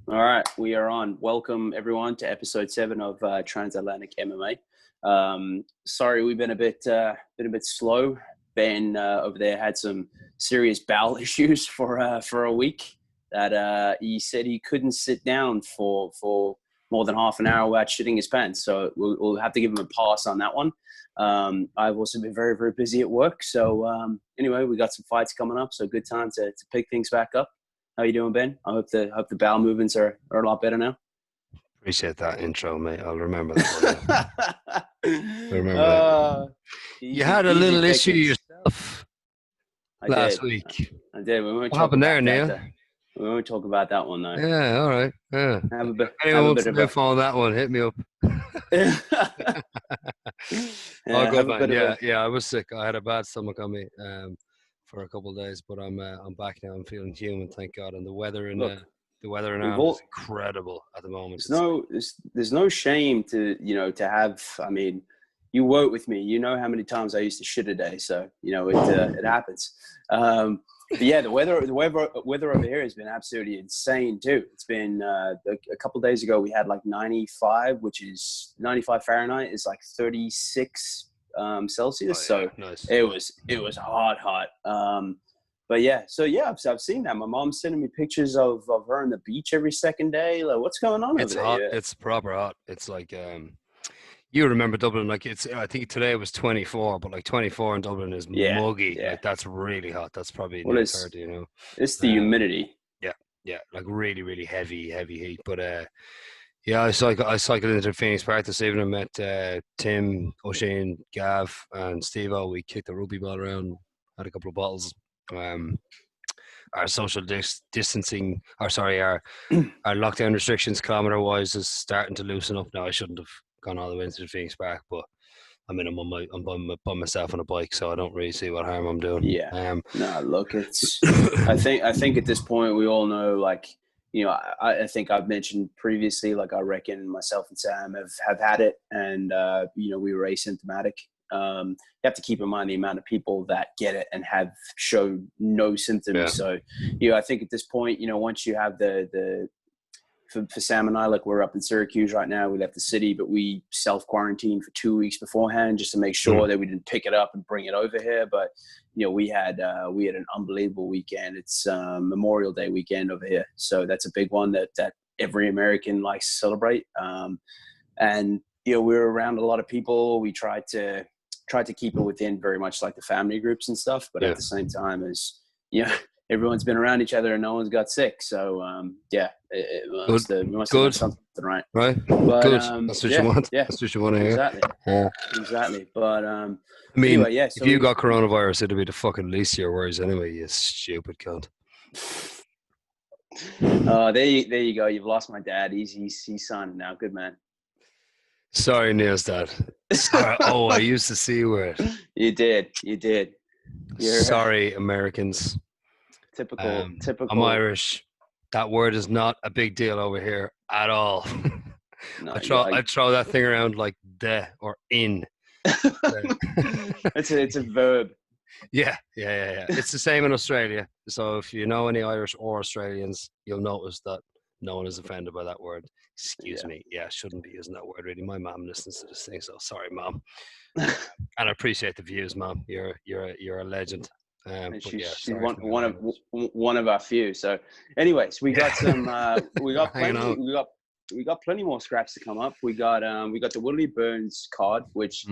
All right, we are on. Welcome everyone to episode 7 of Transatlantic MMA. Sorry, we've been a bit slow. Ben over there had some serious bowel issues for a week. That he said he couldn't sit down for more than half an hour without shitting his pants. So we'll have to give him a pass on that one. I've also been very, very busy at work. So anyway, we got some fights coming up. So good time to pick things back up. How you doing, Ben? I hope the bowel movements are a lot better now. Appreciate that intro, mate. I'll remember that. That. You had a little issue yourself last week. I did. What happened there, Neil? We won't talk about that one, though. Yeah, all right. Yeah. Anyone wants to follow that one, hit me up. Oh, good, man. Yeah, I was sick. I had a bad stomach on me for a couple of days, but I'm back now. I'm feeling human, thank God. And the weather in Ireland is incredible at the moment. There's no shame to have. I mean, you work with me. You know how many times I used to shit a day, so it happens. But yeah, the weather over here has been absolutely insane too. It's been a couple of days ago we had like 95, which is 95 Fahrenheit, is like 36 Celsius. Oh, yeah. So nice. it was hot. But yeah, I've seen that. My mom's sending me pictures of her on the beach every second day. Like, what's going on over there? It's hot. It's proper hot. It's like you remember Dublin, like I think today was 24, but like 24 in Dublin is muggy. Yeah. Like that's really hot. That's probably near 30, It's the humidity. Yeah, like really, really heavy heat. But yeah, I cycled into Phoenix Park this evening. I met Tim, O'Shane, Gav, and Steve-O. We kicked the rugby ball around, had a couple of bottles. Our social distancing, our lockdown restrictions, kilometer-wise, is starting to loosen up now. I shouldn't have gone all the way into the Phoenix Park, but I mean, I'm by myself on a bike, so I don't really see what harm I'm doing. Yeah. No, look, it's. I think at this point we all know, like, I think I've mentioned previously, like, I reckon myself and Sam have had it, and we were asymptomatic. You have to keep in mind the amount of people that get it and have showed no symptoms. Yeah. So, I think at this point, once you have for Sam and I, like, we're up in Syracuse right now. We left the city, but we self-quarantined for 2 weeks beforehand just to make sure that we didn't pick it up and bring it over here. But, we had an unbelievable weekend. It's Memorial Day weekend over here. So that's a big one that every American likes to celebrate. And, we were around a lot of people. We tried to keep it within very much like the family groups and stuff. But at the same time as, everyone's been around each other and no one's got sick. So, we must have done something right. Right. But, good. That's what you want. Yeah. That's what you want to hear. Exactly. Yeah. Exactly. But, I mean, anyway, yeah. So if you got coronavirus, it'd be the fucking least of your worries anyway, you stupid cunt. There you go. You've lost my dad. He's signing now. Good man. Sorry, Neil's dad. Sorry. Oh, I used the C word. You did. Sorry, Americans. Typical. I'm Irish. That word is not a big deal over here at all. No, I throw that thing around like "de" or "in." It's a verb. Yeah. It's the same in Australia. So if you know any Irish or Australians, you'll notice that no one is offended by that word. Excuse me. Yeah, shouldn't be using that word really. My mom listens to this thing, so sorry, Mom. And I appreciate the views, Mom. You're a legend. She's one of our few. So, anyways, we got some. We got plenty more scraps to come up. We got the Woodley Burns card, which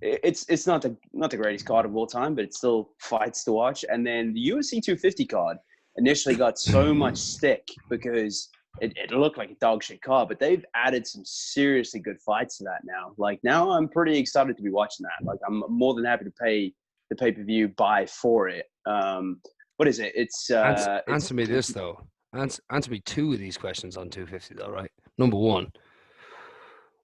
it's not the greatest card of all time, but it's still fights to watch. And then the UFC 250 card initially got so much stick because it looked like a dog shit card, but they've added some seriously good fights to that now. Like, now I'm pretty excited to be watching that. Like, I'm more than happy to pay the pay-per-view buy for it. What is it? Answer me this though. Answer me two of these questions on 250 though, right? Number one,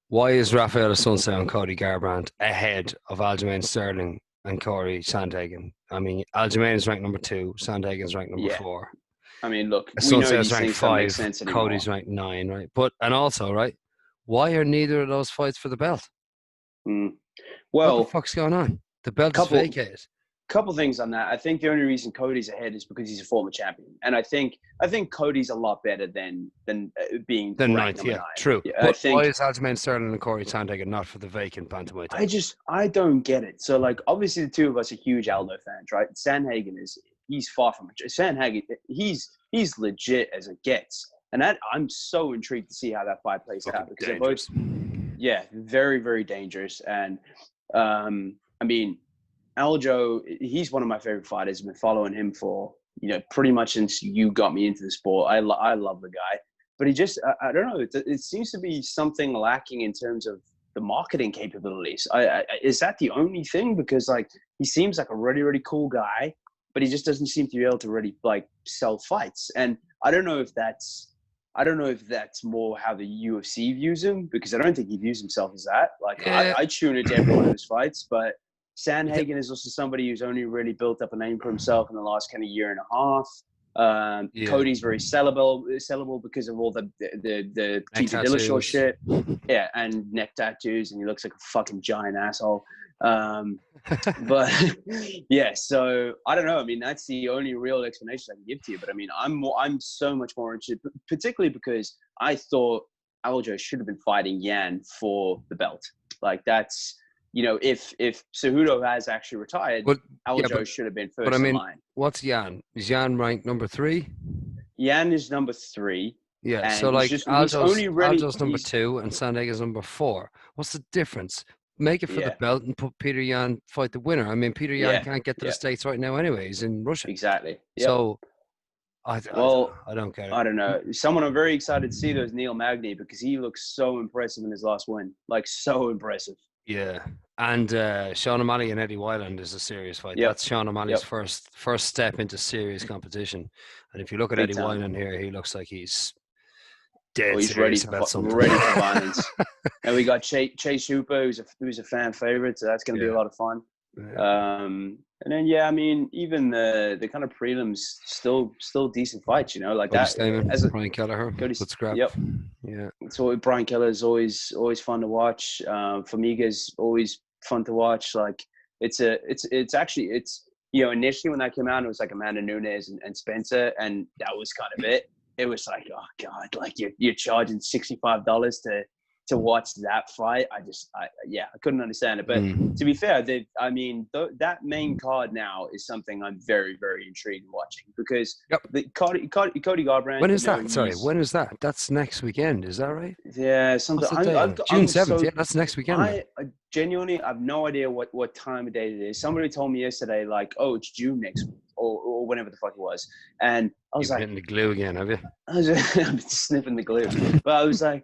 why is Rafael Assunção and Cody Garbrandt ahead of Aljamain Sterling and Corey Sandhagen? I mean, Aljamain is ranked number 2, Sandhagen is ranked number 4. I mean, look, Assunção's ranked 5, Cody's ranked 9, right? And also, right, why are neither of those fights for the belt? Well, what the fuck's going on? The belt is vacated. couple things on that. I think the only reason Cody's ahead is because he's a former champion, and I think Cody's a lot better than being Then ranked ninth, number yeah, 9. true. Yeah, I But why think is Aljamain Sterling and Corey Sandhagen not for the vacant bantamweight title? I don't get it. So like obviously the two of us are huge Aldo fans, right? Sandhagen he's far from it. Sandhagen he's legit as it gets, and that I'm so intrigued to see how that fight plays out because Dangerous. they're both very very dangerous. And I mean, Aljo, he's one of my favorite fighters. I've been following him for, pretty much since you got me into the sport. I love the guy, but he just, I don't know. It seems to be something lacking in terms of the marketing capabilities. Is that the only thing? Because like, he seems like a really, really cool guy, but he just doesn't seem to be able to really like sell fights. And I don't know if that's more how the UFC views him, because I don't think he views himself as that. Like Yeah. I tune into every one of his fights, but Sandhagen is also somebody who's only really built up a name for himself in the last kind of year and a half. Cody's very sellable because of all the Keith Dillashaw shit. Yeah, and neck tattoos, and he looks like a fucking giant asshole. But yeah, so I don't know. I mean, that's the only real explanation I can give to you. But I mean, I'm so much more interested, particularly because I thought Aljo should have been fighting Yan for the belt. Like that's, if Cejudo has actually retired, Aljo should have been first in line. What's Yan? Is Yan ranked number 3? Yan is number 3. Yeah, so like Aljo's number 2 and Sandhagen's number 4. What's the difference? Make it for the belt and put Peter Yan fight the winner. I mean, Peter Yan can't get to the States right now anyway. He's in Russia. Exactly. Yep. So, I don't care. I don't know. Someone I'm very excited to see, though, is Neil Magny, because he looks so impressive in his last win. Like, so impressive. Yeah. And Sean O'Malley and Eddie Wyland is a serious fight. Yep. That's Sean O'Malley's first step into serious competition. And if you look at Eddie Wyland here, he looks like he's dead serious about something. Ready for violence. And we got Chase Hooper, who's a fan favorite, so that's going to be a lot of fun. Yeah. And then I mean, even the kind of prelims still decent fights, like Cody that. Stamen, Brian Kelleher, good scrap. Yep. Yeah. So Brian Kelleher is always fun to watch. Formiga's always fun to watch. Like it's actually initially when that came out, it was like Amanda Nunes and Spencer, and that was kind of it. It was like, oh God, like you're charging $65 to watch that fight. I couldn't understand it. But to be fair, that main card now is something I'm very, very intrigued in watching, because the Cody Garbrandt. When is that? Sorry, when is that? That's next weekend. Is that right? Yeah, something. June 7th. Yeah, that's next weekend. I genuinely have no idea what time of day it is. Somebody told me yesterday, like, oh, it's June next week, or whenever the fuck it was, and I was like, hitting the glue again, have you? I'm sniffing the glue, but I was like,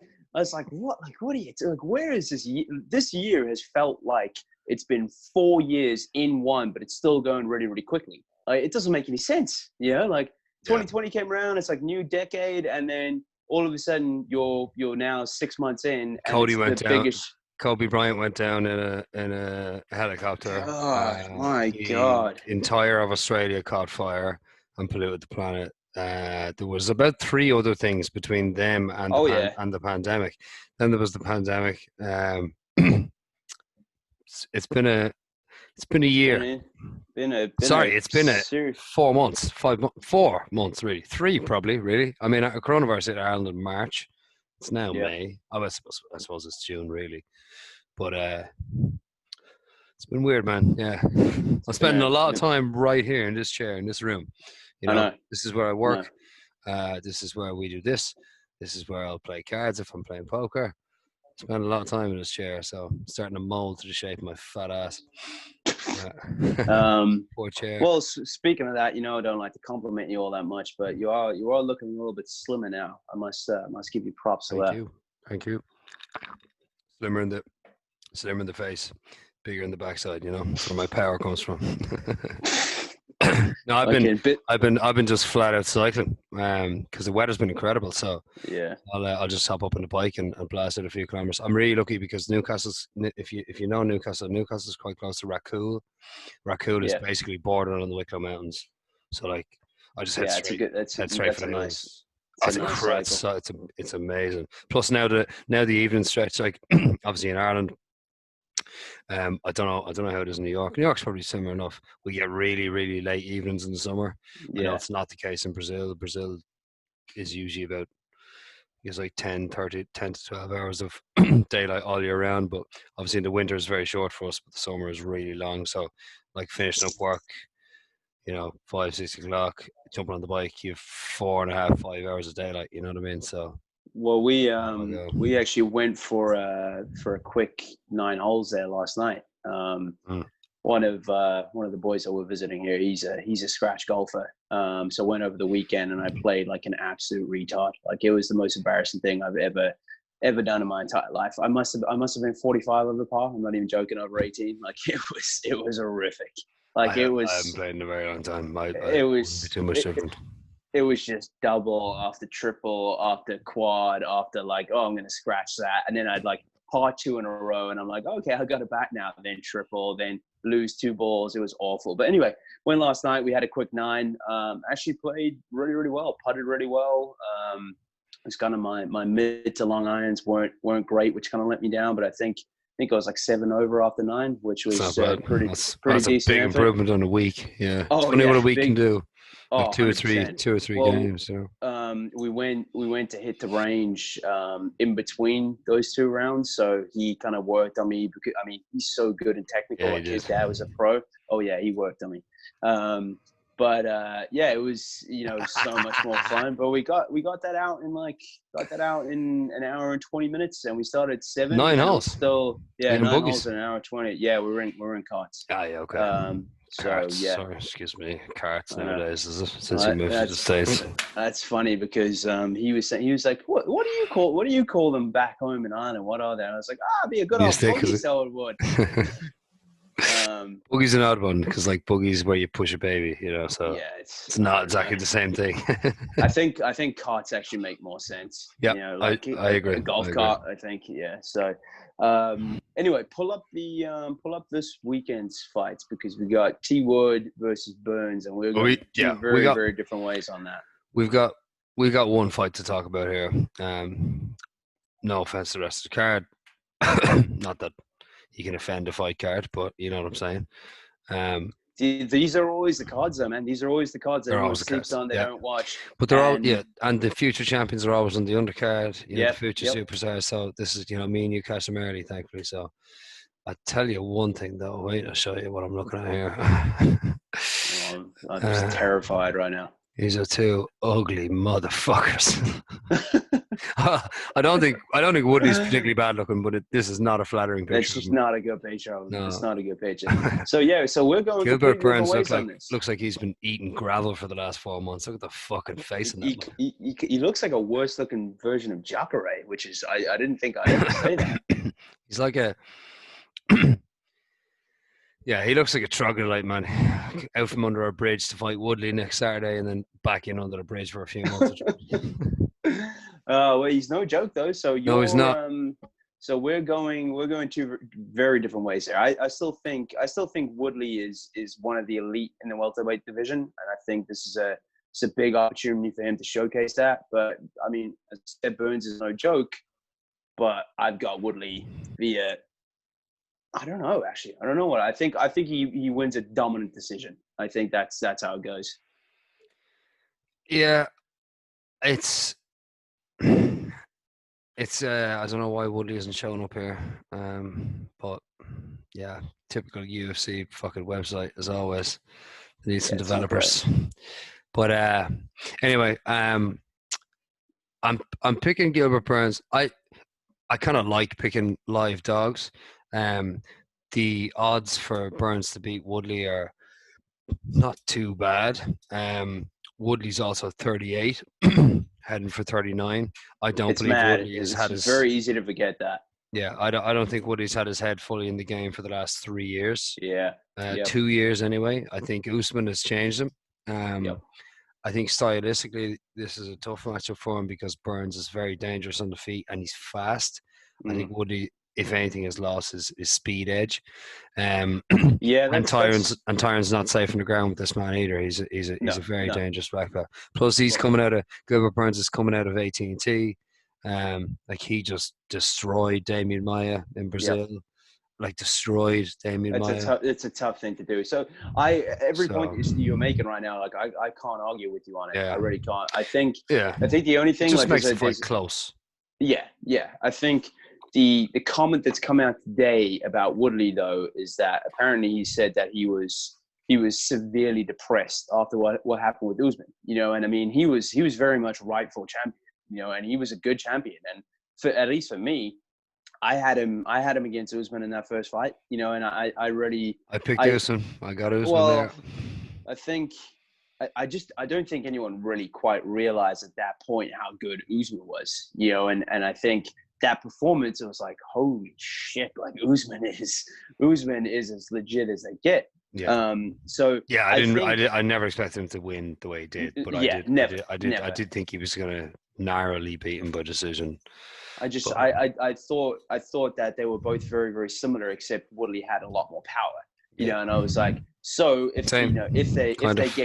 what? Like, what are you doing? Like, where is this year? This year has felt like it's been 4 years in one, but it's still going really, really quickly. Like, it doesn't make any sense. Like 2020 came around, it's like new decade, and then all of a sudden you're now 6 months in. And Kobe Bryant went down in a helicopter. Oh my God! The entire of Australia caught fire and polluted the planet. There was about 3 other things between them and the pandemic. Then there was the pandemic. It's been a year. It's been 4 months, 4 months really, 3 probably really. I mean, coronavirus hit Ireland in March. It's now May. I suppose it's June really, but it's been weird, man. Yeah, I'm spending a lot of time right here in this chair in this room. This is where I work. This is where we do this. This is where I'll play cards if I'm playing poker. Spend a lot of time in this chair, so I'm starting to mold to the shape of my fat ass. Poor chair. Well, speaking of that, I don't like to compliment you all that much, but you are looking a little bit slimmer now. I must give you props for that. Thank you. Slimmer in the face, bigger in the backside. That's where my power comes from. No, I've been just flat out cycling because the weather's been incredible. So I'll just hop up on the bike and blast out a few kilometers. I'm really lucky because Newcastle's, if you know Newcastle's quite close to Racool. Racool is basically bordering on the Wicklow Mountains. So like I just head straight for the night. That's a great sight. It's amazing. Plus now the evening stretch, like obviously in Ireland, I don't know how it is in New York. New York's probably similar enough. We get really, really late evenings in the summer. I know Yeah. it's not the case in Brazil. Brazil is usually about, it's like 10 to 12 hours of daylight all year round. But obviously, the winter is very short for us, but the summer is really long. So, like finishing up work, 5, 6 o'clock, jumping on the bike, you have 4.5, 5 hours of daylight. You know what I mean? So, Well, I'll go. we actually went for a quick 9 holes there last night. Mm. One of the boys that we're visiting here, he's a scratch golfer. So I went over the weekend and I played like an absolute retard. Like it was the most embarrassing thing I've ever done in my entire life. I must have been 45 over par. I'm not even joking, over 18. Like it was horrific. Like I haven't played in a very long time. I it wouldn't be was too much different. it was just double after triple after quad after like, oh, I'm going to scratch that. And then I'd like par 2 in a row. And I'm like, okay, I got it back now. Then triple, then lose 2 balls. It was awful. But anyway, went last night. We had a quick 9. Actually played really, really well. Putted really well. It's kind of my mid to long irons weren't great, which kind of let me down. But I think I was like 7 over after 9, which It's was not bad. pretty That's a decent big effort. improvement on a week. Yeah, it's Oh funny what yeah, a week can big. do. Like Oh, 100%. two or three Well, games. we went to hit the range in between those 2 rounds, so he kind of worked on me because I mean he's so good and technical. Yeah, he Like his did. dad was a pro. Oh yeah, he worked on me. But yeah, it was so much more fun. But we got that out in an hour and 20 minutes, and we started at 7, 9 and it was holes. still In 9 buggies. holes in an hour 20. Yeah, we're in carts. Ah, yeah, okay. So Carts. yeah, Sorry, excuse me. Carts I know. nowadays, is it? Since you moved to the States. That's funny because he was saying, he was like, what do you call them back home in Ireland? What are they? And I was like, it'd be a good You old stick, buggy, is so it would. Buggy's an odd one because like buggy's where you push a baby, so Yeah, it's I not don't know. exactly the same thing. I think carts actually make more sense. Yeah, Like I agree. a golf I agree. cart. I think, yeah. So anyway, pull up this weekend's fights because we got T Wood versus Burns, and we're going two very very different ways on that. We've got one fight to talk about here. No offense to the rest of the card. Not that you can offend a fight card, but you know what I'm saying. These are always the cards, though, man. These are always the cards They're everyone always the sleeps cards. on. They Yeah. don't watch. But they're all and the future champions are always on the undercard. The future Yep. superstars. So this is me and you catch them early, thankfully. So I tell you one thing though. Wait, I'll show you what I'm looking at here. I'm just terrified right now. These are 2 ugly motherfuckers. I don't think Woodley's particularly bad looking, but this is not a flattering picture. It's just not a good picture. No. It's not a good picture. So yeah, we're going Gilbert completely different Burns ways on this. looks like he's been eating gravel for the last 4 months. Look at the fucking face in that. He looks like a worse looking version of Jacare, which is I didn't think I'd ever say that. He's like a yeah, he looks like a troglodyte, man. Out from under a bridge to fight Woodley next Saturday, and then back in under the bridge for a few months. Well, he's no joke though. So no, he's not. So we're going 2 very different ways here. I still think Woodley is one of the elite in the welterweight division, and I think this is a big opportunity for him to showcase that. But I mean, as I said, Burns is no joke, but I've got Woodley via. I don't know. Actually, I don't know what I think. I think he wins a dominant decision. I think that's how it goes. Yeah, it's I don't know why Woodley isn't showing up here. But yeah, typical UFC fucking website as always. They need some developers. But anyway, I'm picking Gilbert Burns. I kind of like picking live dogs. The odds for Burns to beat Woodley are not too bad. Woodley's also 38, heading for 39. I don't believe Woodley has had his. It's very easy to forget that. Yeah, I don't think Woodley's had his head fully in the game for the last 3 years. Yeah. 2 years anyway. I think Usman has changed him. I think stylistically this is a tough matchup for him because Burns is very dangerous on the feet and he's fast. I think Woodley, if anything, has lost his speed edge. And Tyron's not safe on the ground with this man either. He's a very dangerous black belt. Plus, Gilbert Burns is coming out of AT&T. Like he just destroyed Damian Maia in Brazil. like destroyed Damian Maia. It's a tough thing to do. So every point So you're making right now, like I can't argue with you on it. yeah, I really can't. I think yeah, the only it thing, just like I makes the said, fight there's close. yeah. I think the comment that's come out today about Woodley though is that apparently he said that he was severely depressed after what happened with Usman. You know, and I mean he was very much rightful champion. You know, and he was a good champion. And for at least for me, I had him against Usman in that first fight. You know, and I really I picked I Usman. I got Usman there. well I think I don't think anyone really quite realized at that point how good Usman was, you know, and I think that performance, it was like, holy shit, like Usman is as legit as they get. Yeah. So Yeah, I think, I never expected him to win the way he did, but yeah, never, I never. did think he was gonna narrowly beat him by decision. But I thought that they were both very, very similar, except Woodley had a lot more power, you yeah, know, and I was like, so if, you know, same, kind of.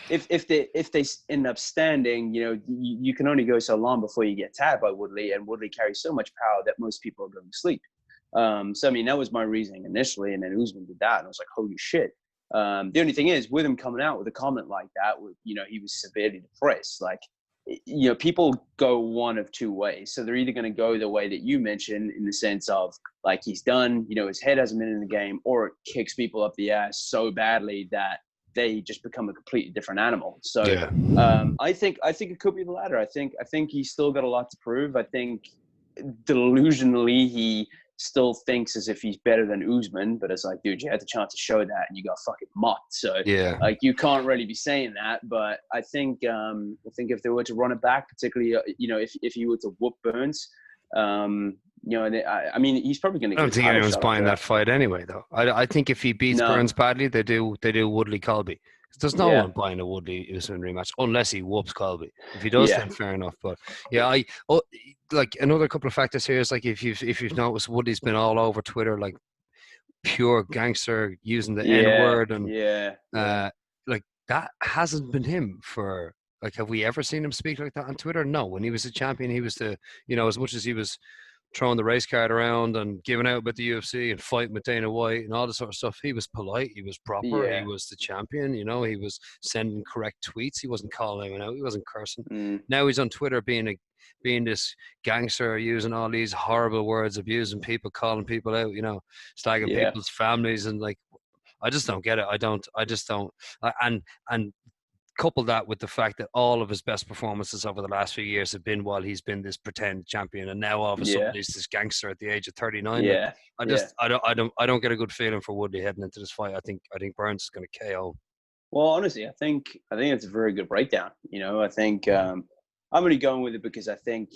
if they end up standing, you know, you can only go so long before you get tagged by Woodley, and Woodley carries so much power that most people are going to sleep. So I mean, that was my reasoning initially, and then Usman did that, and I was like, holy shit. The only thing is, with him coming out with a comment like that, you know, he was severely depressed. Like, you know, people go one of two ways. So they're either going to go the way that you mentioned, in the sense of like he's done, you know, his head hasn't been in the game, or it kicks people up the ass so badly that they just become a completely different animal. So Yeah, I think it could be the latter. I think he's still got a lot to prove. I think delusionally he still thinks as if he's better than Usman, but it's like, dude, you had the chance to show that and you got fucking mocked. So yeah. like you can't really be saying that. But I think if they were to run it back, particularly you know, if he were to whoop Burns, you know, and I mean, he's probably going to I get don't a think title anyone's shot after buying that that. fight anyway, though. I think if he beats No, Burns badly, they do Woodley Colby. There's no yeah, one buying a Woodley Usman rematch unless he whoops Colby. If he does, yeah, then fair enough. But yeah, like another couple of factors here is like if you've noticed, Woodley's been all over Twitter like pure gangster using the N yeah, word, and yeah, yeah, like that hasn't been him for like, have we ever seen him speak like that on Twitter? No. When he was a champion, he was as much as he was throwing the race card around and giving out about the UFC and fighting with Dana White and all this sort of stuff, he was polite, he was proper, he yeah, was the champion, you know, he was sending correct tweets, he wasn't calling anyone out, he wasn't cursing. mm, Now he's on Twitter being this gangster, using all these horrible words, abusing people, calling people out, you know, slagging yeah, people's families, and like, I just don't get it. I just don't. And couple that with the fact that all of his best performances over the last few years have been while he's been this pretend champion, and now all of a sudden yeah, he's this gangster at the age of 39. Like, yeah, yeah. I don't get a good feeling for Woodley heading into this fight. I think Burns is going to KO. Well, honestly, I think it's a very good breakdown. You know, I think I'm only going with it because I think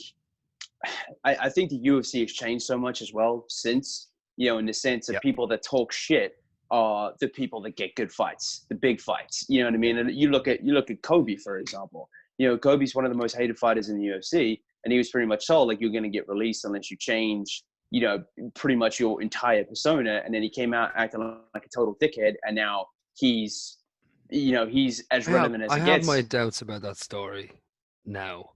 the UFC has changed so much as well since, you know, in the sense of Yeah, people that talk shit are the people that get good fights, the big fights. You know what I mean? And you look at Kobe, for example. You know, Kobe's one of the most hated fighters in the UFC, and he was pretty much told like you're going to get released unless you change, you know, pretty much your entire persona. And then he came out acting like a total dickhead, and now he's, you know, he's as relevant as I it have my gets. doubts about that story now.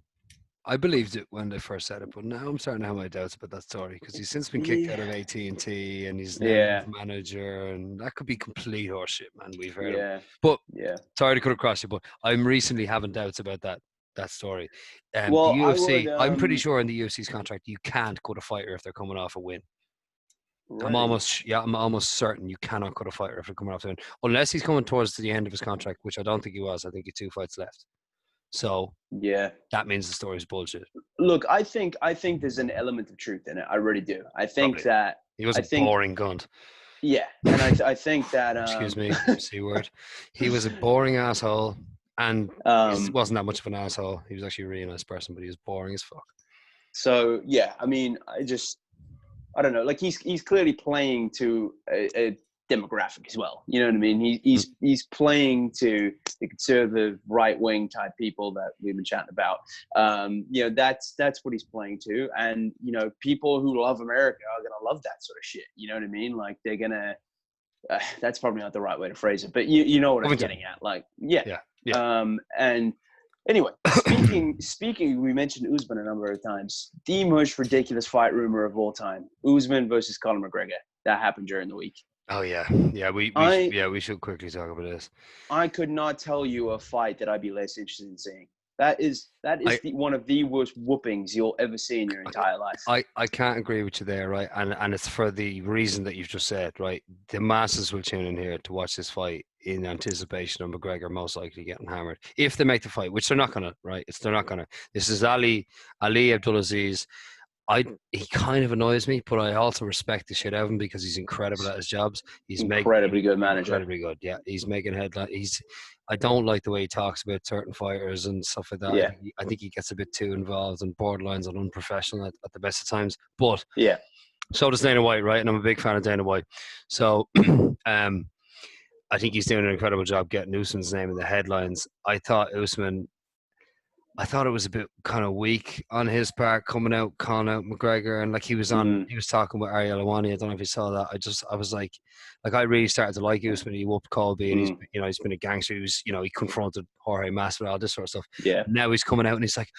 I believed it when they first said it, but now I'm starting to have my doubts about that story because he's since been kicked out Yeah, of AT&T and he's now his yeah, manager, and that could be complete horseshit, man. We've heard him, yeah, but yeah. sorry to cut across you, but I'm recently having doubts about that story. The Well, I would UFC, I'm pretty sure in the UFC's contract you can't cut a fighter if they're coming off a win. really, I'm almost certain you cannot cut a fighter if they're coming off a win, unless he's coming towards the end of his contract, which I don't think he was. I think he had 2 fights left, so yeah. that means the story's bullshit. Look, I think there's an element of truth in it. I really do. Probably he was I a think boring gunt. yeah, and I think that Excuse me, C word. He was a boring asshole, and he um wasn't that much of an asshole. He was actually a really nice person, but he was boring as fuck. so yeah, I mean, I don't know. Like he's clearly playing to a demographic as well. You know what I mean? He's playing to the conservative right wing type people that we've been chatting about. You know, that's what he's playing to, and you know, people who love America are gonna love that sort of shit. You know what I mean? Like they're gonna. That's probably not the right way to phrase it, but you know what I'm Covington. getting at. Like yeah. Yeah, yeah. And anyway, speaking, we mentioned Usman a number of times. The most ridiculous fight rumor of all time: Usman versus Conor McGregor. that happened during the week. Oh yeah, yeah. We should quickly talk about this. I could not tell you a fight that I'd be less interested in seeing. That is one of the worst whoopings you'll ever see in your entire life. I can't agree with you there, right? And it's for the reason that you've just said, right? The masses will tune in here to watch this fight in anticipation of McGregor most likely getting hammered if they make the fight, which they're not gonna, right? They're not gonna. This is Ali Abdulaziz. He kind of annoys me, but I also respect the shit out of him because he's incredible at his jobs. He's incredibly good manager. Incredibly good. Yeah, he's making headlines. I don't like the way he talks about certain fighters and stuff like that. Yeah. I think he gets a bit too involved and borderlines on unprofessional at the best of times. But yeah, so does Dana White, right? And I'm a big fan of Dana White. So I think he's doing an incredible job getting Usman's name in the headlines. I thought it was a bit kind of weak on his part coming out, calling out McGregor, and like he was talking with Ariel Helwani. I don't know if you saw that. I was like I really started to like Usman. He whooped Colby, and he's been a gangster. He confronted Jorge Masvidal, this sort of stuff. Yeah. Now he's coming out and he's like,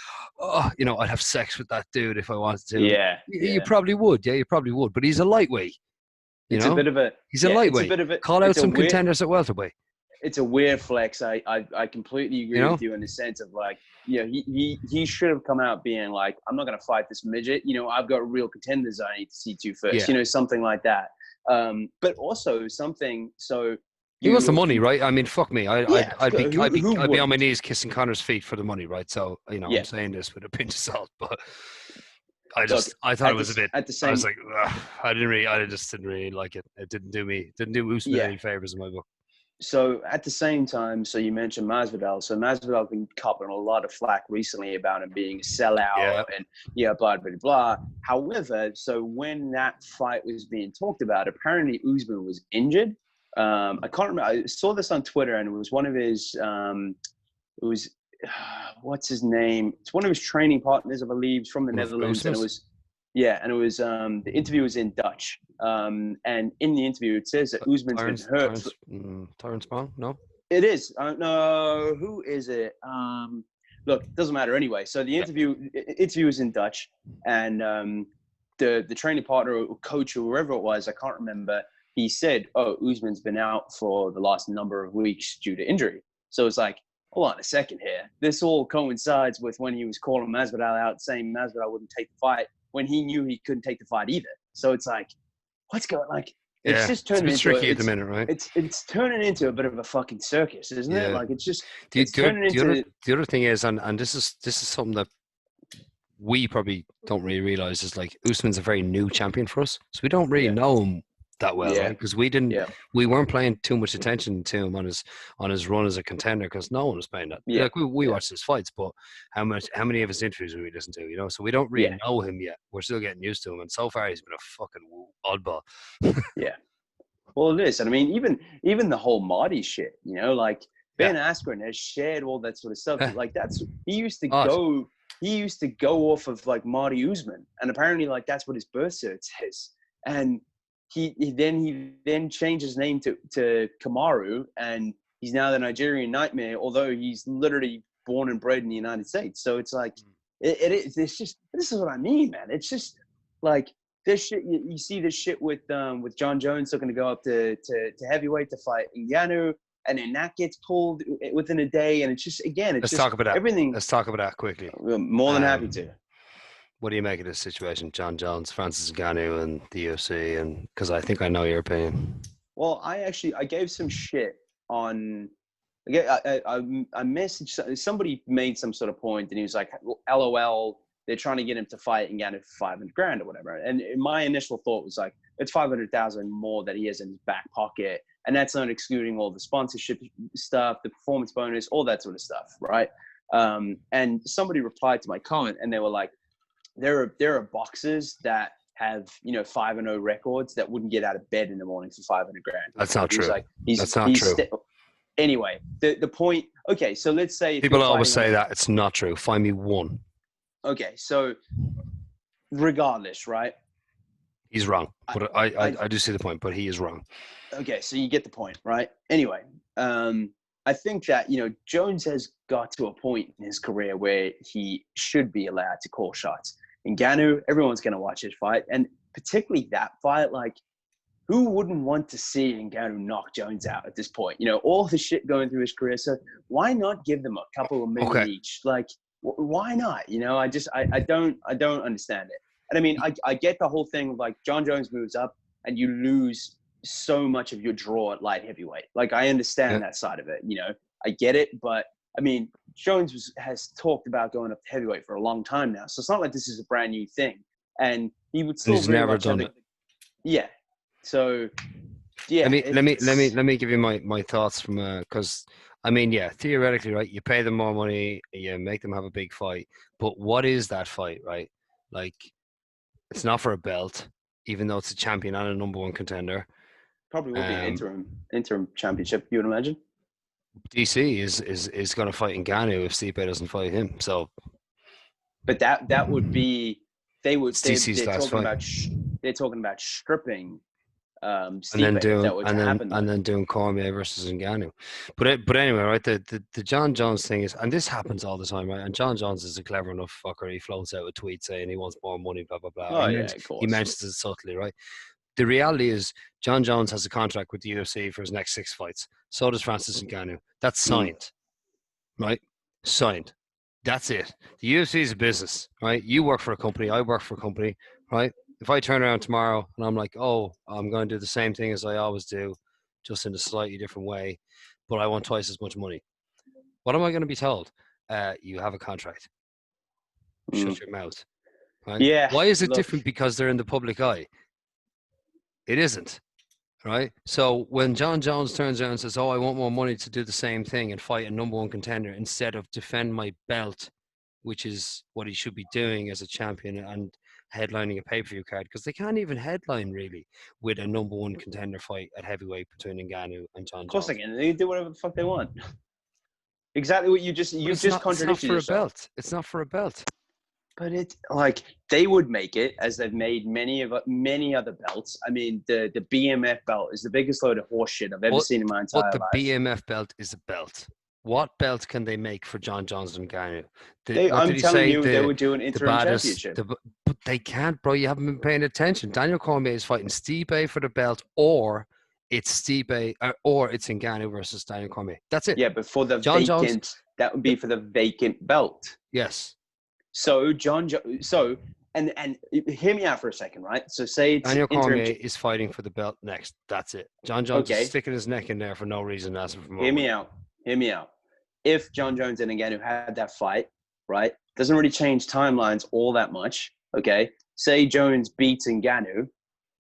oh, I'd have sex with that dude if I wanted to. Yeah. You probably would. Yeah, you probably would. But he's a lightweight. He's a lightweight. It's a bit of a, call out some contenders at welterweight. It's a weird flex. I completely agree with you in the sense of like, he should have come out being like, I'm not going to fight this midget. I've got real contenders I need to see to first. Yeah. Something like that. But also something. So he wants the money, right? I mean, fuck me. I'd be on my knees kissing Connor's feet for the money, right? So I'm saying this with a pinch of salt, but I thought it was a bit. At the same, I was like, I just didn't really like it. It didn't do Usman any favors in my book. So at the same time, so you mentioned Masvidal. So Masvidal been copping a lot of flack recently about him being a sellout and blah, blah, blah. However, so when that fight was being talked about, apparently Usman was injured. I can't remember. I saw this on Twitter, and it was one of his, what's his name? It's one of his training partners, I believe, from the Netherlands. And it was, the interview was in Dutch. And in the interview, it says that Usman's been hurt. Terrence Brown? No? It is. No, who is it? Look, it doesn't matter anyway. So the interview is in Dutch, and the training partner or coach or whoever it was, I can't remember, he said, Usman's been out for the last number of weeks due to injury. So it's like, hold on a second here. This all coincides with when he was calling Masvidal out, saying Masvidal wouldn't take the fight when he knew he couldn't take the fight either. So it's like, what's going on? Like, it's just turning into tricky at the minute, right? It's turning into a bit of a fucking circus, isn't it? Like, it's just the other thing is, and this is something that we probably don't really realize is like Usman's a very new champion for us, so we don't really know him that well, right? Because we weren't paying too much attention to him on his run as a contender because no one was paying that. Like we watched his fights, but how many of his interviews did we listen to? So we don't really know him yet. We're still getting used to him, and so far he's been a fucking oddball. Well, it is, and I mean, even the whole Marty shit, like Ben Askren has shared all that sort of stuff. Like he used to go off of like Marty Usman, and apparently like that's what his birth cert says, and he then changed his name to Kamaru, and he's now the Nigerian Nightmare, although he's literally born and bred in the United States. So it's like this is what I mean, man. It's just like this shit. You see this shit with John Jones looking to go up to heavyweight to fight Ngannou, and then that gets pulled within a day, and it's just let's talk about that. Everything. Let's talk about that quickly. I'm more than happy to. What do you make of this situation, John Jones, Francis Ngannou, and the UFC? And because I think I know your opinion. Well, I gave some shit on. I messaged somebody made some sort of point, and he was like, "LOL, they're trying to get him to fight Ngannou for $500,000 or whatever." And my initial thought was like, it's $500,000 more that he has in his back pocket, and that's not excluding all the sponsorship stuff, the performance bonus, all that sort of stuff, right? And somebody replied to my comment, and they were like, there are boxers that have 5-0 records that wouldn't get out of bed in the morning for $500,000. That's not true. That's not true. Anyway, the point. Okay, so let's say people always say that it's not true. Find me one. Okay, so regardless, right? He's wrong, but I do see the point. But he is wrong. Okay, so you get the point, right? Anyway, I think that, Jones has got to a point in his career where he should be allowed to call shots. Ngannou, everyone's going to watch his fight. And particularly that fight, like, who wouldn't want to see Ngannou knock Jones out at this point? You know, all the shit going through his career. So why not give them a couple of million Okay. each? Like, why not? You know, I don't understand it. And I mean, I get the whole thing of like John Jones moves up and you lose so much of your draw at light heavyweight. Like, I understand that side of it. You know, I get it, but I mean, Jones has talked about going up to heavyweight for a long time now, so it's not like this is a brand new thing. And he would still He's very never much have done the, it. yeah. So yeah, Let me give you my thoughts from because I mean, yeah, theoretically, right, you pay them more money, you make them have a big fight, but what is that fight, right? Like, it's not for a belt, even though it's a champion and a number one contender. probably will be an interim championship, you would imagine. DC is going to fight Ngannou if Stipe doesn't fight him. So, but that would be they're DC's last talking fight. about they're talking about stripping and Stipe then if doing that were to happen. and then doing Cormier versus Ngannou. But anyway, right? The John Jones thing is, and this happens all the time, right? And John Jones is a clever enough fucker. He floats out a tweet saying he wants more money, blah blah blah. Oh yeah, of course. He mentions it subtly, right? The reality is, John Jones has a contract with the UFC for his next 6 fights. So does Francis Ngannou. That's signed, right? Signed. That's it. The UFC is a business, right? You work for a company, I work for a company, right? If I turn around tomorrow and I'm like, oh, I'm going to do the same thing as I always do, just in a slightly different way, but I want twice as much money, what am I going to be told? You have a contract. Shut your mouth. Right? Yeah. Why is it Look, different? Because they're in the public eye. It isn't. Right? So when John Jones turns around and says, oh, I want more money to do the same thing and fight a number one contender instead of defend my belt, which is what he should be doing as a champion and headlining a pay-per-view card, because they can't even headline really with a number one contender fight at heavyweight between Ngannou and John Jones. Of course they can. They do whatever the fuck they want. Exactly what you just contradicted yourself. It's not for a belt. It's not for a belt. But it's like they would make it, as they've made many other belts. I mean, the BMF belt is the biggest load of horseshit I've ever seen in my entire life. But the BMF belt is a belt. What belt can they make for John Jones and Ngannou? I'm telling you, they would do an interim championship. But they can't, bro. You haven't been paying attention. Daniel Cormier is fighting Stipe for the belt, or it's Stipe, or it's Ngannou versus Daniel Cormier. That's it. Yeah, but for the vacant, that would be for the vacant belt. Yes. So and hear me out for a second, right? So say it's Daniel Cormier is fighting for the belt next. That's it. John Jones is sticking his neck in there for no reason, asking for more. Hear me out. If John Jones and Ngannou had that fight, right, doesn't really change timelines all that much. Okay, say Jones beats Ngannou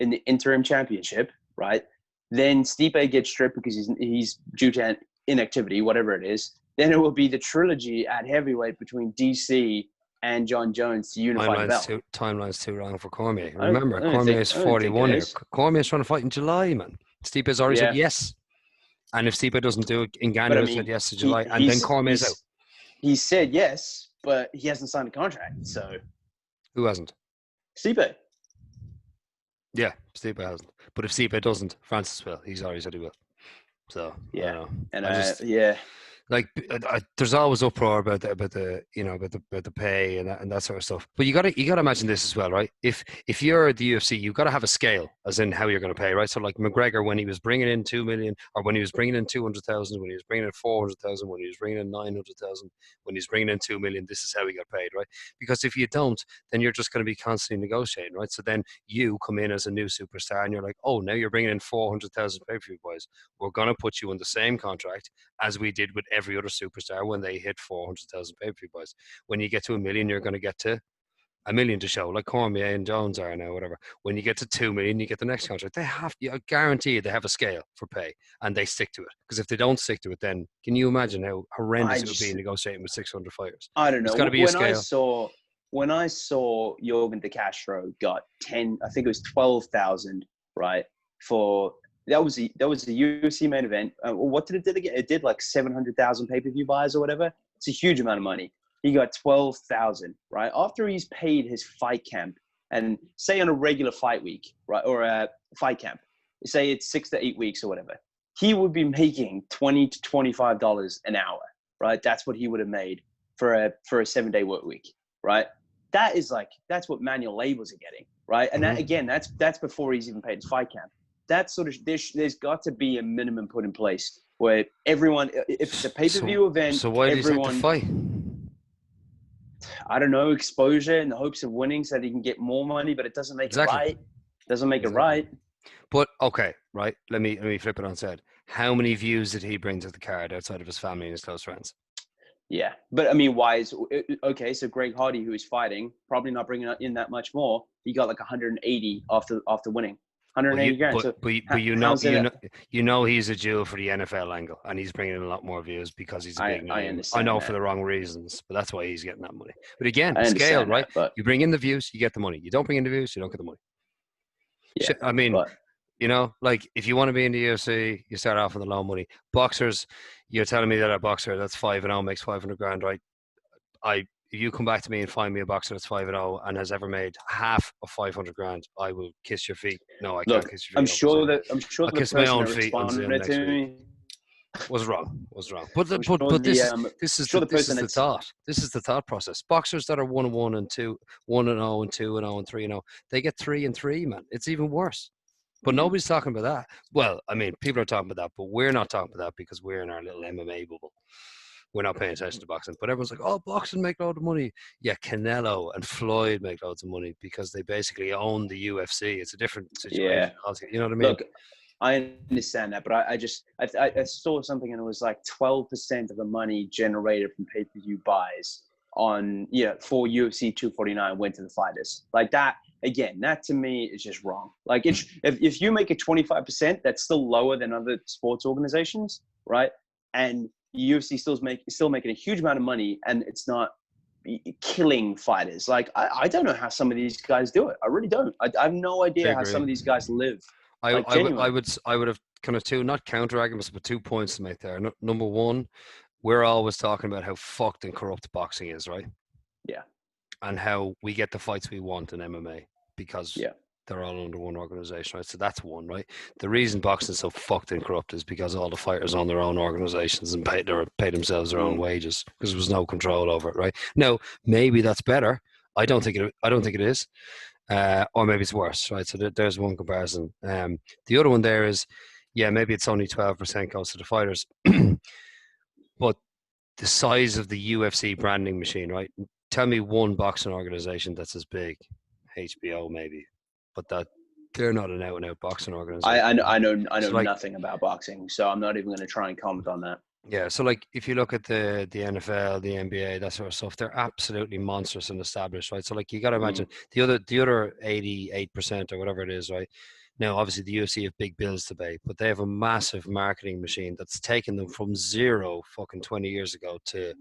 in the interim championship, right? Then Stipe gets stripped because he's due to inactivity, whatever it is. Then it will be the trilogy at heavyweight between DC and John Jones to unify the belt. Timeline's too long for Cormier. Remember, Cormier is 41 here. Cormier's trying to fight in July, man. Stipe's already said yes. And if Stipe doesn't do it, Ngannou said yes to July, and then Cormier's out. He said yes, but he hasn't signed a contract, so... Who hasn't? Stipe. Yeah, Stipe hasn't. But if Stipe doesn't, Francis will. He's already said he will. So, yeah. Like, there's always uproar about the pay and that sort of stuff. But you got to imagine this as well, right? If you're the UFC, you've got to have a scale, as in how you're going to pay, right? So like McGregor, when he was bringing in 2 million, or when he was bringing in 200,000, when he was bringing in 400,000, when he was bringing in 900,000, when he's bringing in 2 million, this is how he got paid, right? Because if you don't, then you're just going to be constantly negotiating, right? So then you come in as a new superstar, and you're like, oh, now you're bringing in 400,000 pay-per-view boys. We're going to put you in the same contract as we did with every other superstar when they hit 400,000 pay-per-view buys. When you get to 1 million, you're going to get to 1 million to show, like Cormier and Jones are now, whatever. When you get to 2 million, you get the next contract. I guarantee you, they have a scale for pay, and they stick to it. Because if they don't stick to it, then can you imagine how horrendous it would be negotiating with 600 fighters? I don't know. It's got to be a scale. When I saw Jorgen De Castro got 10, I think it was 12,000, right, for... That was the UFC main event. What did it do again? It did like 700,000 pay-per-view buys or whatever. It's a huge amount of money. He got 12,000, right? After he's paid his fight camp, and say on a regular fight week, right, or a fight camp, say it's 6 to 8 weeks or whatever, he would be making $20 to $25 an hour, right? That's what he would have made for a 7-day work week, right? That's what manual labels are getting, right? And that, again, that's before he's even paid his fight camp. that sort of there's got to be a minimum put in place where everyone, if it's a pay-per-view event, so why do you take the fight? I don't know, exposure in the hopes of winning so that he can get more money, but it doesn't make it right. Doesn't make it right. But okay, right. Let me flip it on its head. How many views did he bring to the card outside of his family and his close friends? Yeah, but I mean, why is okay? So Greg Hardy, who is fighting, probably not bringing in that much more. He got like 180 after winning. 180 grand. But you know he's a jewel for the NFL angle, and he's bringing in a lot more views because he's a big name. I know for the wrong reasons, but that's why he's getting that money. But again, scale, right? You bring in the views, you get the money. You don't bring in the views, you don't get the money. Yeah, I mean, you know, like if you want to be in the UFC, you start off with the low money. Boxers, you're telling me that a boxer that's 5-0 makes 500 grand, right? If you come back to me and find me a boxer that's 5-0 and has ever made half of 500 grand, I will kiss your feet. No, I can't kiss your feet. I'm sure I'll kiss my own feet on Zoom next week. Was wrong. But this is the thought. This is the thought process. Boxers that are 1-1 and 2, 1-0 and 2-0 and 3-0, they get 3-3, man. It's even worse. But nobody's talking about that. Well, I mean, people are talking about that, but we're not talking about that because we're in our little MMA bubble. We're not paying attention to boxing. But everyone's like, oh, boxing make loads of money. Yeah, Canelo and Floyd make loads of money because they basically own the UFC. It's a different situation. Yeah. You know what I mean? Look, I understand that, but I saw something and it was like 12% of the money generated from pay-per-view buys for UFC 249 went to the fighters. Like that, again, that to me is just wrong. Like if you make it 25%, that's still lower than other sports organizations, right? And UFC still making a huge amount of money, and it's not killing fighters. Like I don't know how some of these guys do it. I really don't. I have no idea how some of these guys live. I would have kind of not counter arguments, but 2 points to make there. Number one, we're always talking about how fucked and corrupt boxing is, right? Yeah. And how we get the fights we want in MMA because they're all under one organization, right? So that's one, right? The reason boxing is so fucked and corrupt is because all the fighters own their own organizations and pay themselves their own wages because there was no control over it, right? Now, maybe that's better. I don't think it is. Or maybe it's worse, right? So there's one comparison. The other one there is, maybe it's only 12% goes to the fighters, but the size of the UFC branding machine, right? Tell me one boxing organization that's as big, HBO maybe, but that they're not an out-and-out boxing organization. I know nothing about boxing, so I'm not even going to try and comment on that. Yeah, so like if you look at the NFL, the NBA, that sort of stuff, they're absolutely monstrous and established, right? So like you got to imagine the other 88% or whatever it is, right? Now, obviously the UFC have big bills to pay, but they have a massive marketing machine that's taken them from zero fucking 20 years ago to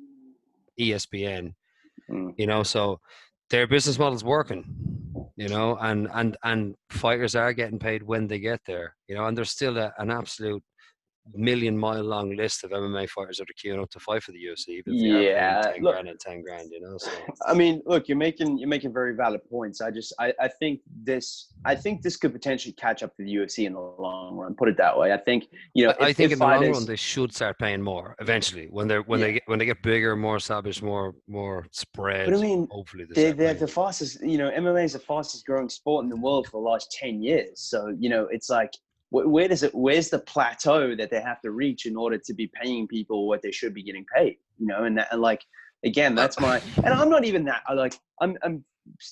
ESPN, you know, so their business model's working, you know, and fighters are getting paid when they get there, you know, and there's still an absolute million-mile long list of MMA fighters that are queuing up to fight for the UFC, even if they are paying 10 grand and 10 grand, you know. So I mean, look, you're making very valid points. I think this could potentially catch up to the UFC in the long run. Put it that way. I think, you know, I think in the long run they should start paying more eventually when they get bigger, more established, more spread. But I mean, hopefully they're the fastest. You know, MMA is the fastest growing sport in the world for the last 10 years. So you know, it's like, where's the plateau that they have to reach in order to be paying people what they should be getting paid, you know? And like, again, that's and I'm not even that, I'm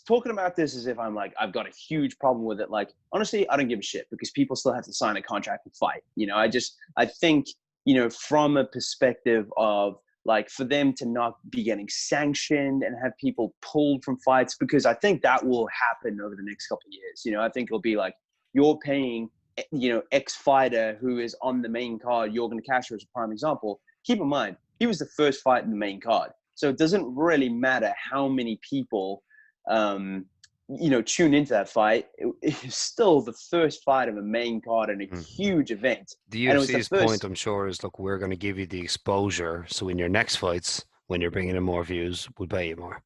talking about this as if I'm like, I've got a huge problem with it. Like, honestly, I don't give a shit because people still have to sign a contract and fight. You know, I think, you know, from a perspective of like, for them to not be getting sanctioned and have people pulled from fights, because I think that will happen over the next couple of years. You know, I think it'll be like, you're paying, you know, X fighter who is on the main card, Jorgen Castro is a prime example. Keep in mind, he was the first fight in the main card. So it doesn't really matter how many people, you know, tune into that fight. It's still the first fight of a main card in a huge event. The UFC's point, I'm sure, is, look, we're going to give you the exposure. So in your next fights, when you're bringing in more views, we'll pay you more.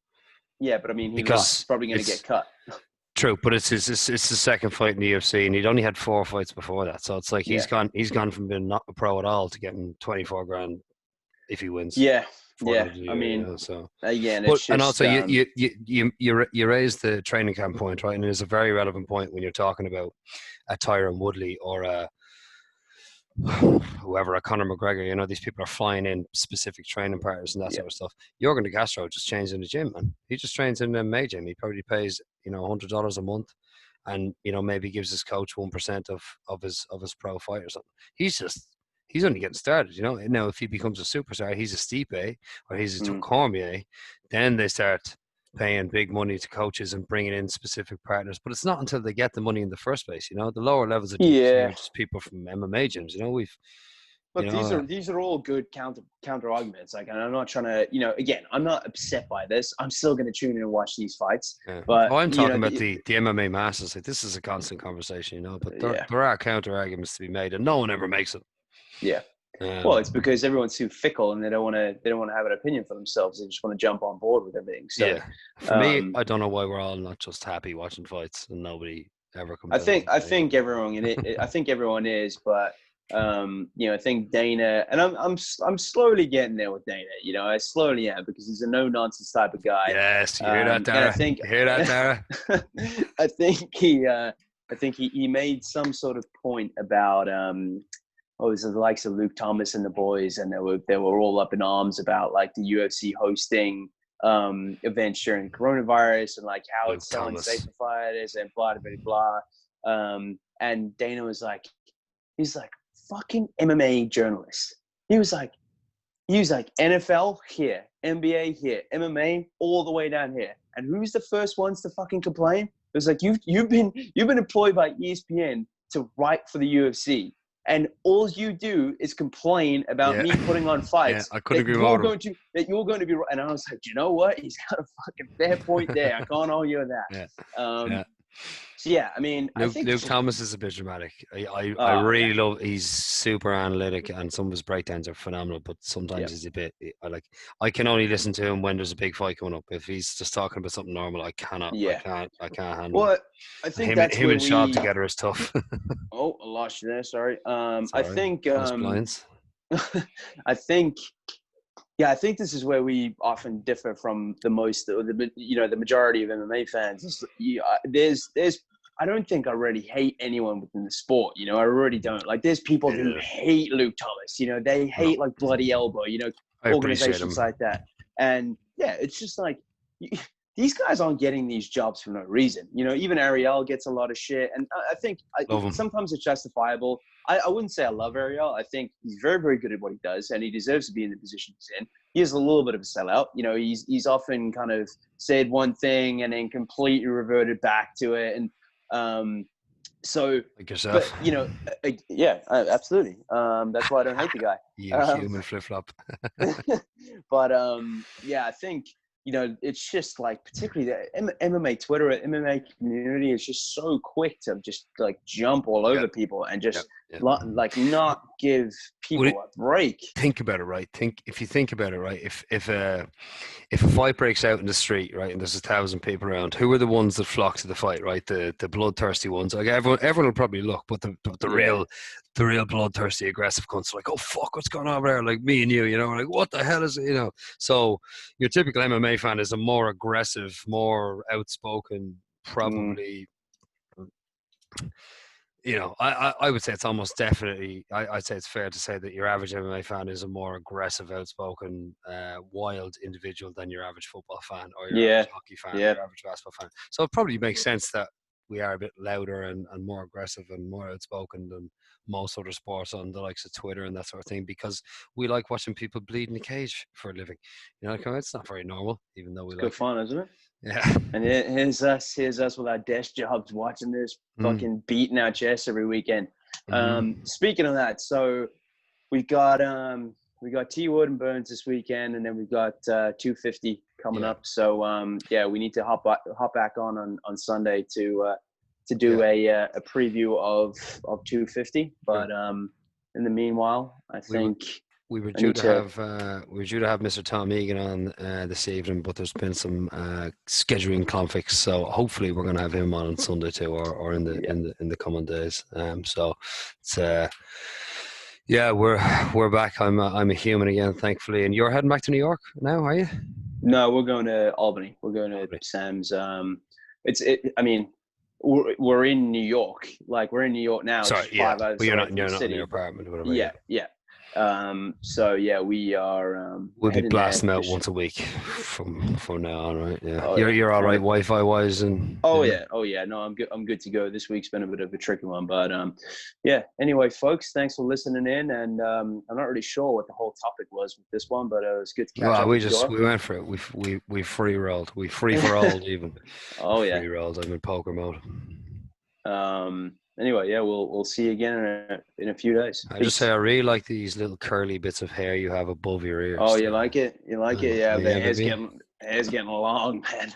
Yeah, but I mean, he's probably going to get cut. True, but it's his second fight in the UFC, and he'd only had 4 fights before that. So it's like he's gone from being not a pro at all to getting 24 grand if he wins. Yeah, for them Yeah, to do I it, mean, so. again, But it's and just also you raised the training camp point, right? And it's a very relevant point when you're talking about a Tyron Woodley or a whoever, a Conor McGregor. These people are flying in specific training partners and that yeah. sort of stuff. Jorgen De Castro just trains in the gym, man. He just trains in an MMA gym. He probably pays $100 a month, and maybe gives his coach 1% of his pro fight or something. He's only getting started. Now if he becomes a superstar, he's a Stipe or he's a Mm. Cormier, then they start paying big money to coaches and bringing in specific partners. But it's not until they get the money in the first place. The lower levels of GC Yeah. are just people from MMA gyms. Look, these are all good counter arguments. Like, and I'm not trying to, again, I'm not upset by this. I'm still going to tune in and watch these fights. Yeah. But I'm talking about the MMA masters. Like, this is a constant conversation, but yeah, there are counter arguments to be made, and no one ever makes them. yeah. Well, it's because everyone's too fickle and they don't want to have an opinion for themselves. They just want to jump on board with everything. So, yeah, for me, I don't know why we're all not just happy watching fights and nobody ever comes. I think everyone is, but I think Dana, and I'm slowly getting there with Dana. I slowly am, because he's a no nonsense type of guy. Yes, you hear that, Dara? You hear that, Dara? I think he made some sort of point about what was it, the likes of Luke Thomas and the boys, and they were all up in arms about like the UFC hosting events during coronavirus and like how Luke it's so Thomas. unsafe for fighters and blah blah blah. And Dana was like, he's like, fucking MMA journalist. He was like NFL here, NBA here, MMA all the way down here. And who's the first ones to fucking complain? It was like, you've been employed by ESPN to write for the UFC. And all you do is complain about me putting on fights. I couldn't agree more. That you're going to be. And I was like, you know what? He's got a fucking fair point there. I can't argue with that. So yeah, I mean, I think Luke Thomas is a bit dramatic. I really love. He's super analytic, and some of his breakdowns are phenomenal. But sometimes he's a bit. I can only listen to him when there's a big fight coming up. If he's just talking about something normal, I cannot. I can't handle. Well, I think him and Shab together is tough. Oh, I lost you there. Sorry. Sorry. I think. Blinds. I think. Yeah, I think this is where we often differ from the majority of MMA fans. I don't think I really hate anyone within the sport. I really don't. Like, there's people who hate Luke Thomas. They hate like Bloody Elbow. Organizations like that. And yeah, it's just like these guys aren't getting these jobs for no reason. Even Ariel gets a lot of shit, and I think sometimes it's justifiable. I wouldn't say I love Ariel. I think he's very, very good at what he does, and he deserves to be in the position he's in. He is a little bit of a sellout. He's often kind of said one thing and then completely reverted back to it. And so, like yourself. But, yeah, absolutely. That's why I don't hate the guy. You human flip-flop. But yeah, I think it's just like, particularly the MMA Twitter, MMA community is just so quick to just like jump all over people and just like not give people a break. Think about it, right? If you think about it, right? If a fight breaks out in the street, right, and there's 1,000 people around, who are the ones that flock to the fight, right? The bloodthirsty ones. Like everyone will probably look, but the real bloodthirsty, aggressive cunts are like, oh fuck, what's going on over there? Like me and you, like what the hell is it? So your typical MMA fan is a more aggressive, more outspoken, probably. I would say it's almost definitely. I'd say it's fair to say that your average MMA fan is a more aggressive, outspoken, wild individual than your average football fan or your average hockey fan or your average basketball fan. So it probably makes sense that we are a bit louder and more aggressive and more outspoken than most other sports on the likes of Twitter and that sort of thing, because we like watching people bleed in a cage for a living. It's not very normal, even though it's good fun, isn't it? Yeah. And here's us with our desk jobs watching this fucking beating our chests every weekend. Speaking of that, so we got T Wood and Burns this weekend, and then we've got 250 coming up. So we need to hop back on Sunday to do a preview of 250. But in the meanwhile, I think we were due to have Mr. Tom Egan on this evening, but there's been some scheduling conflicts. So hopefully we're going to have him on Sunday too, or in the coming days. So it's Yeah, we're back. I'm a human again, thankfully. And you're heading back to New York now, are you? No, we're going to Albany. We're going to Lovely. Sam's. I mean, we're in New York. Like we're in New York now, Sorry, just yeah, five but hours you're away not from the you're not in your city. But apartment or whatever. Yeah, yeah, yeah. So yeah, we are we'll be heading there. blasting out once a week from now on, right? Yeah, Oh you're all right, yeah. Wi-Fi wise, and Oh yeah. yeah, oh yeah. No, I'm good. I'm good to go. This week's been a bit of a tricky one, but yeah. Anyway, folks, thanks for listening in, and I'm not really sure what the whole topic was with this one, but it was good to catch Well, up with you. we went for it. We free rolled. We free for all even. Oh yeah. Free rolled. I'm in poker mode. Anyway, yeah, we'll see you again in a few days. I just say Peace. I really like these little curly bits of hair you have above your ears. Oh, you like it? You like it? Yeah, the Yeah, baby. hair's getting long, man.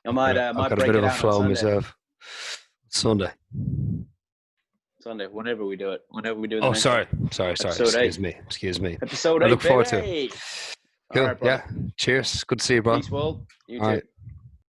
I I've might got a bit break of it a out on flow Sunday. myself. Sunday. Sunday, whenever we do it. Whenever we do the Oh, next one. sorry. Episode 8. Excuse me. Episode I 8, look forward to it. baby. All Cool. right, brother. Yeah. Cheers. Good to see you, bro. Peace, world. You All too. right.